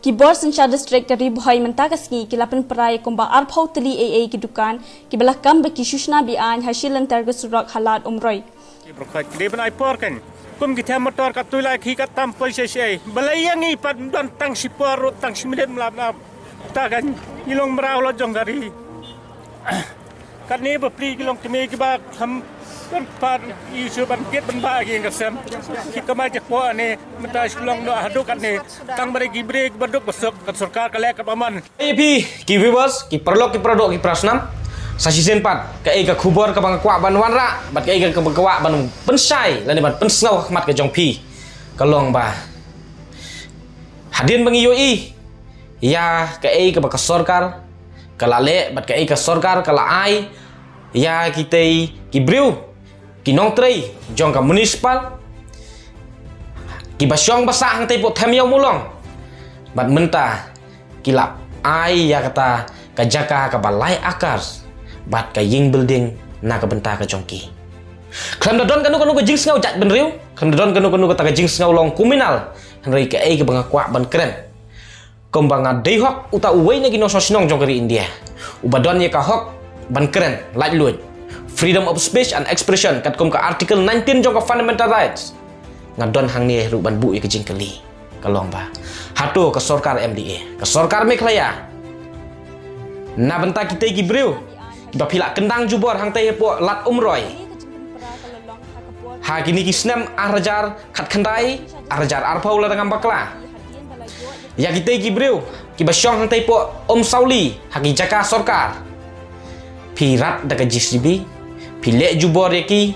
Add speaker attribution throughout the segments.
Speaker 1: ki bor sancha district dari boy menta kasngi ki lapan perai komba arphau teli AA ki dukan ki belakam baki sushna bi an hasil antar ke surak halat umroi
Speaker 2: ki berkat di benai porkan kum kita motor kat tulai ki kat tam polisi belayangi pad dan tang sipor tang simiden melap takan ilong merau lo jong dari kat ni bepli ilong kemi ki ba ham kan par isu ban kiet ban ba gi ngasem kita majak po ane menta silong do haduk kat ni tang bare gibre baduk besok kat sarkar kalek kat paman
Speaker 3: AP ki viewers ki perlok ki produk ki prasnam sa season 4 ka ka khubor ka bang kwa ban wan ra bat ka ka kwa ban pensai lan ban pensngau mat ka jong pi ka long ba hadin bang yoi ya ka ka sarkar ka lale bat ka sarkar ka la ai ya kita ki briu ki nong trei jong ka municipal ki basyong basah hang tei po them yaw mulong bat menta ki lap ai ya kata ka jaka ka balai akars bat ka ying building na ka benta ka jongki klam da don kanu ka jing ngau jat ben riu klam da don kanu ka ta ka jing ngau long kuminal hanrei ka ka banga kwa ban kren kombanga dei hok uta uwei na gi no sosinong jong kari India ubadon ye ka hok ban kren lait luit freedom of speech and expression kat kom ka article 19 jong ka fundamental rights ngadon hang ni ru ban bu ye ka jing kali kalong ba hatu ka sarkar MDA ka sarkar Meghalaya na benta kita gi breu ba phila kendang jubor hang tei po lat umroi ha kini ki snem arjar khat khandai arjar arphau la ngam bakla ya kita gi breu ki ba syong hang tei po sauli ha ki jaka sarkar pirat da ka JCB pile jubor ki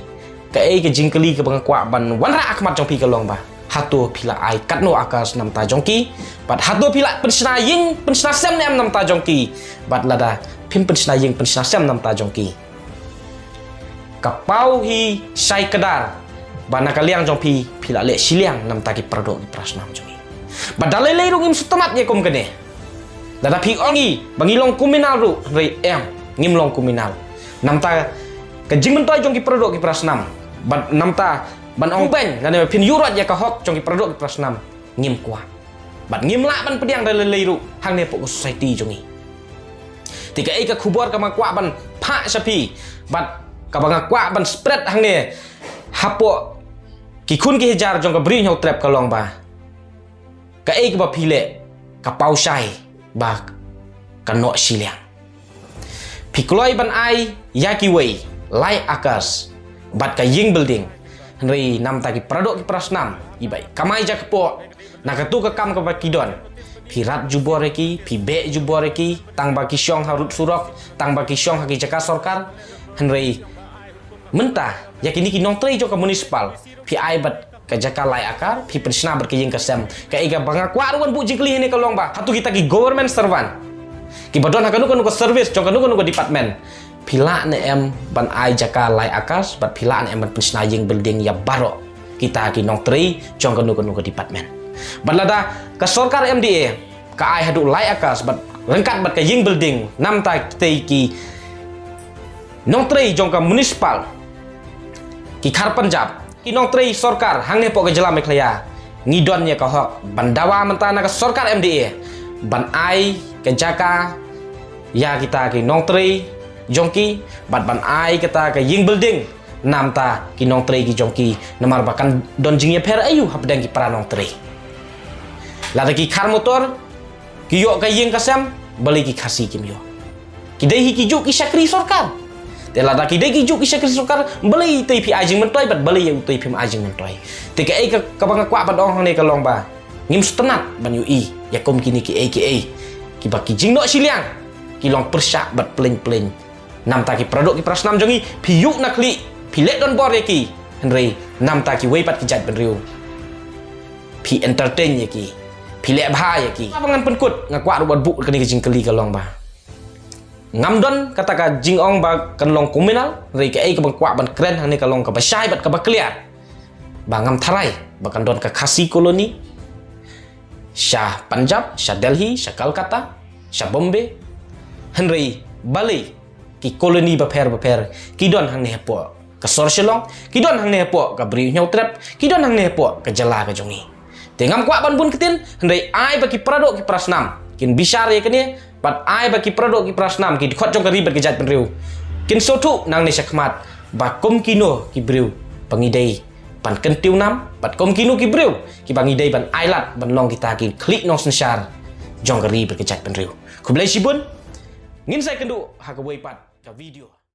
Speaker 3: ka ka jingkeli ka bang kwa ban wanra akmat jong pi ka long ba hatu pila ai katno akas nam ta jongki bat hatu pila pensna ying pensna sem nam ta jongki bat lada pim pensna ying pensna sem nam ta jongki kapau hi sai kedar bana kaliang jongpi pila le siliang nam ta ki produk di prasnam jongi bat dalai le rungim sutemat ye kom kene lada pi ongi bangilong kuminal ru rei em ngimlong kuminal nam ta ka jing mentoi jongki produk ki prasnam bat nam ta ban ong pen dan pin yurat ya ka hok jong ki produk ki prasnam ngim kwa bat ngim la ban pediang dal leiru hang ne pok society jongi tika ka khubor ka ma kwa ban pha sapi bat ka banga kwa ban spread hang ne hapo ki khun ki hejar jong ka bri nyau trap ka long ba ka ka ba phile ka pau sai ba ka no siliang pikloi ban ai ya ki wei lai akas bat ka ying building Henry nam taki produk ki prasnam ibai kamai jak po nakatu ka kam ka bakidon pirat juboreki pibe juboreki tang baki syong harut surok tang baki syong haki jaka sarkar Henry mentah yakini ki nong trei ka municipal pi ai bat ka jaka lai akar pi persna berkijing ka sem ka iga banga kwaruan bu jikli hene ka longba hatu kita ki government servant ki badon hakanu ka service jong kanu ka department pila ne em ban ai jaka lai akas bat pila ne em ban pensnaying building ya baro kita ki nong trei jong kanu ka department balada ka sarkar MDA ka ai hadu lai akas bat rengkat bat ka ying building nam ta ki nong trei jong ka municipal ki khar Punjab ki nong trei sarkar hang ne po ka jela Meghalaya ngidon ye ka hok bandawa mentana ka sarkar MDA ban ai ka jaka ya kita ki nong trei jongki bat ban ai kata ka ying building nam ta ki nong trei ki jongki namar bakan don jingye per ayu hapdang ki para nong trei lada ki khar motor ki yo ka ying kasam bali ki khasi kim yo ki dei ki juk ki sakri sarkar te lada ki dei ki juk ki sakri sarkar bali tei pi ajing mentoi bat bali yu tei pi ajing mentoi te ka bang kwa bat ong ne ka long ba ngim stenat ban yu i ya kom kini ki baki jing no siliang ki long persyak bat pleng nam taki produk ki prasnam jongi piyu nakli pilek don bor ki Henry nam taki wei pat ki jat benriu pi entertain ye ki pilek bha ye ki abangan penkut ngakwa ru bu kani ki jingkeli ka long ba ngam don kata ka jing ong ba kan long kuminal rei ka ka bang kwa ban kren hang ni ka long ka basai bat ka bakliat ba ngam tharai bakan don ka khasi koloni Shah Punjab Shah Delhi Shah Kolkata Shah Bombay Henry Bali ki koloni baper kidon hang ne po ka Sorsilong kidon hang ne po ka Bri Nyau Trap kidon hang ne po ka Jala ka Jongi Tengam kuat ban bun ketin hendai ai bagi pradok ki prasnam. Kin bisar ye kene pat ai bagi pradok ki prasnam ki khot jong kari berkejat penriu. Kin sotu nang ni sakmat ba kom kino ki briu pangidei pan kentiu nam pat kom kino ki briu ki pangidei ban ailat ban long kita ki klik nong sensar jong kari berkejat penriu. Ku belai sibun ngin sai kendu ha ka wei pat ka video